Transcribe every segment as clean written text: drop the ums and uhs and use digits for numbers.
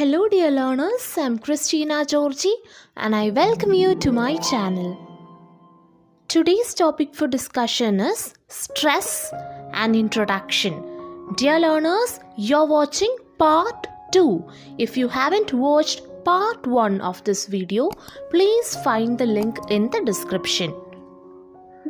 Hello dear learners, I'm Christina Georgy and I welcome you to my channel. Today's topic for discussion is stress and introduction. Dear learners, you're watching part 2. If you haven't watched part 1 of this video, please find the link in the description.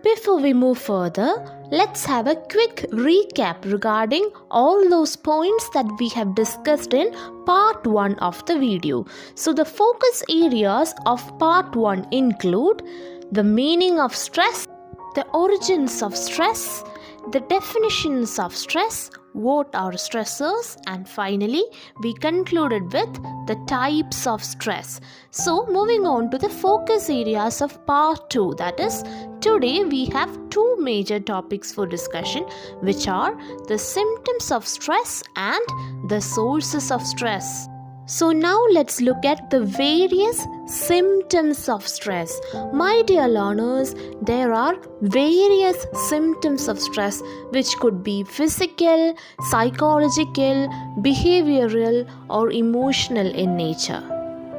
Before we move further, let's have a quick recap regarding all those points that we have discussed in part 1 of the video. So the focus areas of part 1 include the meaning of stress, the origins of stress, the definitions of stress, what are stressors, and finally we concluded with the types of stress. So moving on to the focus areas of part 2, that is, today we have two major topics for discussion, which are the symptoms of stress and the sources of stress. So now let's look at the various symptoms of stress. My dear learners, there are various symptoms of stress which could be physical, psychological, behavioral or emotional in nature.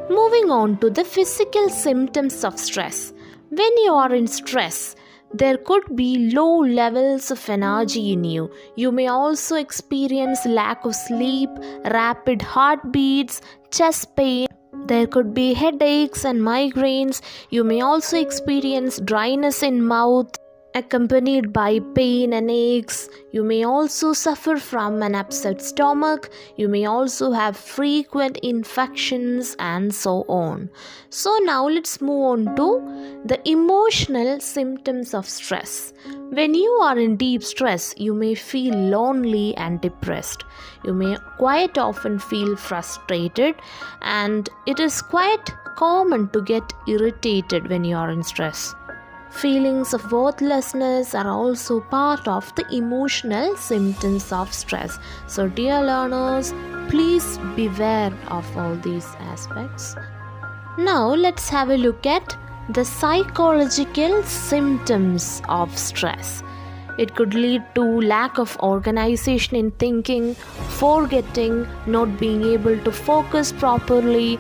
Moving on to the physical symptoms of stress. When you are in stress, there could be low levels of energy in you. You may also experience lack of sleep, rapid heartbeats, chest pain. There could be headaches and migraines. You may also experience dryness in mouth, accompanied by pain and aches. You may also suffer from an upset stomach. You may also have frequent infections and so on. So now let's move on to the emotional symptoms of stress. When you are in deep stress, you may feel lonely and depressed. You may quite often feel frustrated, and it is quite common to get irritated when you are in stress. Feelings of worthlessness are also part of the emotional symptoms of stress. So dear learners, please beware of all these aspects. Now let's have a look at the psychological symptoms of stress. It could lead to lack of organization in thinking, forgetting, not being able to focus properly.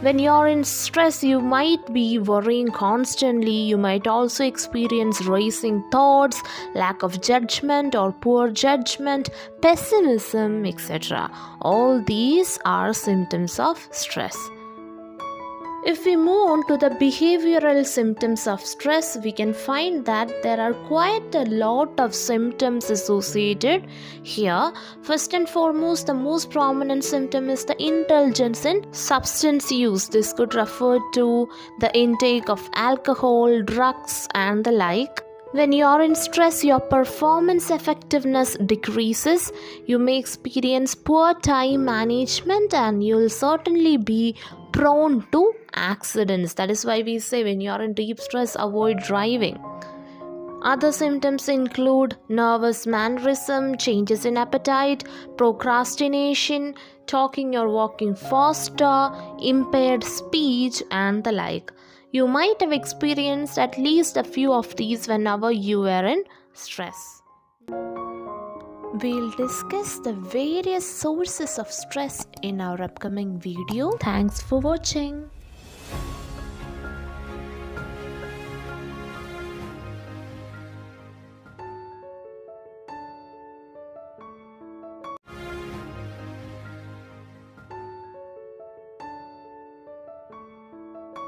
When you're in stress, you might be worrying constantly. You might also experience racing thoughts, lack of judgment or poor judgment, pessimism, etc. All these are symptoms of stress. If we move on to the behavioral symptoms of stress, we can find that there are quite a lot of symptoms associated here. First and foremost, the most prominent symptom is the indulgence in substance use. This could refer to the intake of alcohol, drugs, and the like. When you are in stress, your performance effectiveness decreases. You may experience poor time management and you'll certainly be prone to accidents. That is why we say when you are in deep stress, avoid driving. Other symptoms include nervous mannerism, changes in appetite, procrastination, talking or walking faster, impaired speech, and the like. You might have experienced at least a few of these whenever you were in stress. We'll discuss the various sources of stress in our upcoming video. Thanks for watching.